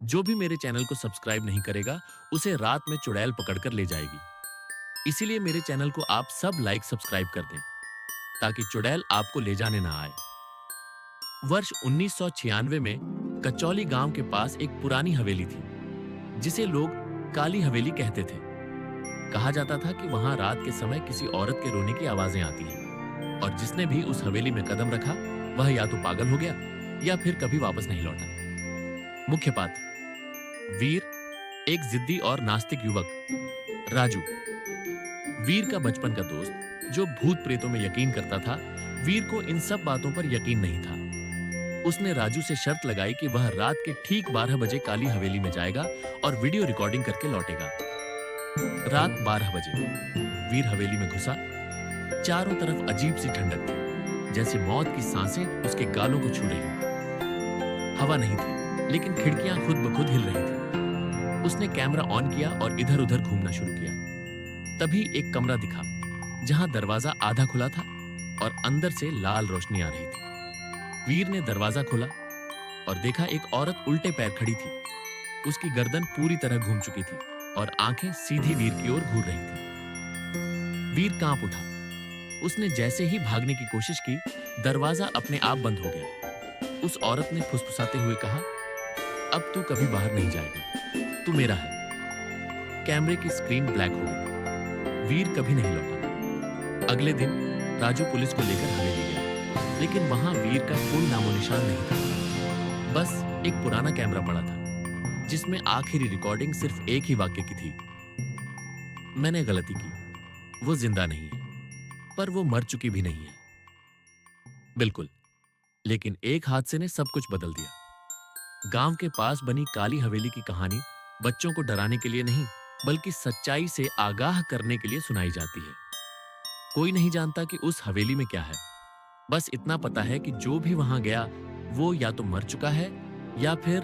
जो भी मेरे चैनल को सब्सक्राइब नहीं करेगा, उसे रात में चुड़ैल पकड़कर ले जाएगी। इसीलिए मेरे चैनल को आप सब लाइक सब्सक्राइब कर दें, ताकि चुड़ैल आपको ले जाने ना आए। वर्ष 1996 में कचौली गांव के पास एक पुरानी हवेली थी, जिसे लोग काली हवेली कहते थे। कहा जाता था कि वहां रात के समय किसी औरत के रोने की आवाजें आती हैं, और जिसने भी उस हवेली में कदम रखा, वह या तो पागल हो गया या फिर कभी वापस नहीं लौटा। मुख्य पात्र वीर, एक जिद्दी और नास्तिक युवक। राजू, वीर का बचपन का दोस्त, जो भूत प्रेतों में यकीन करता था। वीर को इन सब बातों पर यकीन नहीं था। उसने राजू से शर्त लगाई कि वह रात के ठीक 12 बजे काली हवेली में जाएगा और वीडियो रिकॉर्डिंग करके लौटेगा। रात 12 बजे वीर हवेली में घुसा। चारों तरफ अजीब सी ठंडक थी, जैसे मौत की सांसें उसके गालों को छू रही हों। हवा नहीं थी, लेकिन खिड़कियां खुद ब खुद हिल रही थी। उसने कैमरा ऑन किया और इधर-उधर घूमना शुरू किया। तभी एक कमरा दिखा, जहां दरवाजा आधा खुला था और अंदर से लाल रोशनी आ रही थी। वीर ने दरवाजा खोला और देखा एक औरत उल्टे पैर खड़ी थी। उसकी गर्दन पूरी तरह घूम चुकी थी और आंखें सीधी वीर की ओर घूर रही थी। वीर कांप उठा। उसने जैसे ही भागने की कोशिश की, दरवाजा अपने आप बंद हो गया। उस औरत ने फुसफुसाते हुए कहा, अब तू कभी बाहर नहीं जाएगा, तू मेरा है। कैमरे की स्क्रीन ब्लैक हो गई। वीर कभी नहीं लौटा। अगले दिन राजू पुलिस को लेकर हवेली गया, लेकिन वहां वीर का कोई नामो निशान नहीं था। बस एक पुराना कैमरा पड़ा था, जिसमें आखिरी रिकॉर्डिंग सिर्फ एक ही वाक्य की थी, मैंने गलती की, वो जिंदा नहीं है, पर वो मर चुकी भी नहीं है। बिल्कुल, लेकिन एक हादसे ने सब कुछ बदल दिया। गांव के पास बनी काली हवेली की कहानी बच्चों को डराने के लिए नहीं, बल्कि सच्चाई से आगाह करने के लिए सुनाई जाती है। कोई नहीं जानता कि उस हवेली में क्या है। बस इतना पता है कि जो भी वहां गया, वो या तो मर चुका है या फिर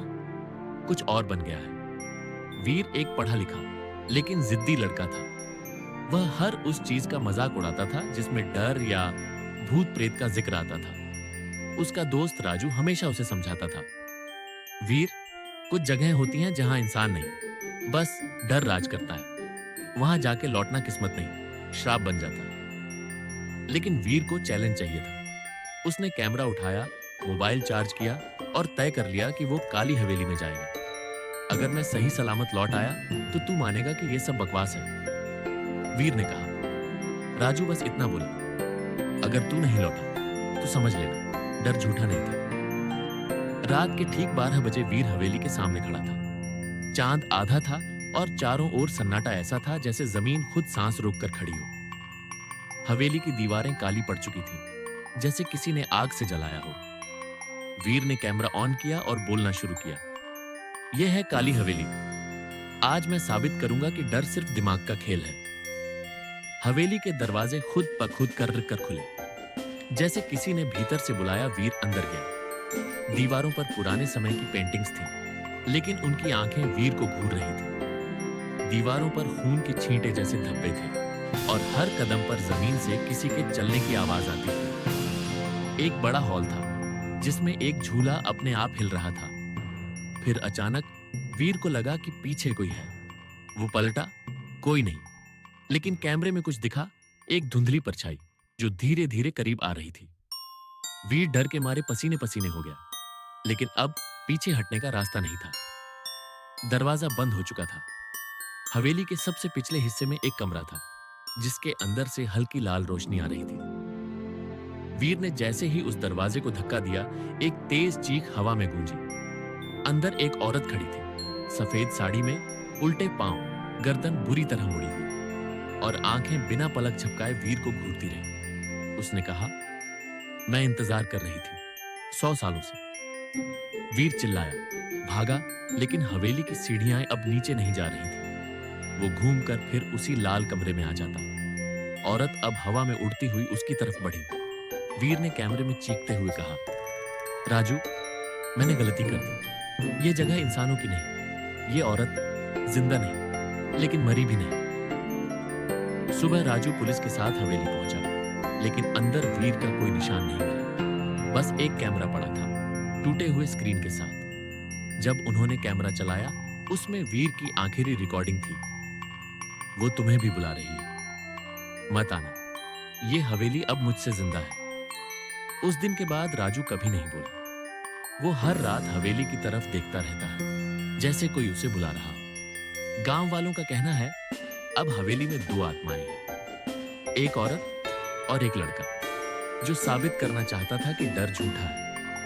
कुछ और बन गया है। वीर एक पढ़ा लिखा लेकिन जिद्दी लड़का था। वह हर उस चीज का मजाक उड़ाता था जिसमें डर या भूत प्रेत का जिक्र आता था। उसका दोस्त राजू हमेशा उसे समझाता था, वीर, कुछ जगह होती हैं जहां इंसान नहीं, बस डर राज करता है। वहां जाके लौटना किस्मत नहीं, श्राप बन जाता है। लेकिन वीर को चैलेंज चाहिए था। उसने कैमरा उठाया, मोबाइल चार्ज किया और तय कर लिया कि वो काली हवेली में जाएगा। अगर मैं सही सलामत लौट आया तो तू मानेगा कि ये सब बकवास है। वीर ने कहा। राजू बस इतना बोला, अगर तू नहीं लौटा तो समझ लेना, डर झूठा नहीं था। रात के ठीक 12 बजे वीर हवेली के सामने खड़ा था। चांद आधा था और चारों ओर सन्नाटा ऐसा था जैसे जमीन खुद सांस रोककर खड़ी हो। हवेली की दीवारें काली पड़ चुकी थीं, जैसे किसी ने आग से जलाया हो। वीर ने कैमरा ऑन किया और बोलना शुरू किया, यह है काली हवेली। आज मैं साबित करूंगा कि डर सिर्फ दिमाग का खेल है। हवेली के दरवाजे खुद ब खुद कर खुले, जैसे किसी ने भीतर से बुलाया। वीर अंदर गया। दीवारों पर पुराने समय की पेंटिंग्स थी, लेकिन उनकी आंखें वीर को घूर रही थी। दीवारों पर खून के छींटे जैसे धब्बे थे और हर कदम पर जमीन से किसी के चलने की आवाज आती थी। एक बड़ा हॉल था, जिसमें एक झूला अपने आप हिल रहा था। फिर अचानक वीर को लगा कि पीछे कोई है। वो पलटा, कोई नहीं, लेकिन कैमरे में कुछ दिखा, एक धुंधली परछाई जो धीरे धीरे करीब आ रही थी। वीर डर के मारे पसीने पसीने हो गया, लेकिन अब पीछे हटने का रास्ता नहीं था। दरवाजा बंद हो चुका था। हवेली के सबसे पिछले हिस्से में एक कमरा था, जिसके अंदर से हल्की लाल रोशनी आ रही थी। वीर ने जैसे ही उस दरवाजे को धक्का दिया, एक तेज चीख हवा में गूंजी। अंदर एक औरत खड़ी थी, सफेद साड़ी में, उल्टे पांव, गर्दन बुरी तरह मुड़ी हुई और आंखें बिना पलक झपकाए वीर को घूरती रही। उसने कहा, मैं इंतजार कर रही थी 100 सालों से। वीर चिल्लाया, भागा, लेकिन हवेली की सीढ़ियां अब नीचे नहीं जा रही थी। वो घूमकर फिर उसी लाल कमरे में आ जाता। औरत अब हवा में उड़ती हुई उसकी तरफ बढ़ी। वीर ने कैमरे में चीखते हुए कहा, राजू, मैंने गलती कर दी। ये जगह इंसानों की नहीं। ये औरत जिंदा नहीं, लेकिन मरी भी नहीं। सुबह राजू पुलिस के साथ हवेली पहुंचा, लेकिन अंदर वीर का कोई निशान नहीं मिला। बस एक कैमरा पड़ा था, टूटे हुए स्क्रीन के साथ। जब उन्होंने कैमरा चलाया, उसमें वीर की आखिरी रिकॉर्डिंग थी। वो तुम्हें भी बुला रही है, मत आना। ये हवेली अब मुझसे जिंदा है। उस दिन के बाद राजू कभी नहीं बोला। वो हर रात हवेली की तरफ देखता रहता है, जैसे कोई उसे बुला रहा हो। गांव वालों का कहना है, अब हवेली में दो आत्माएं हैं, एक औरत और एक लड़का, जो साबित करना चाहता था कि डर झूठा है।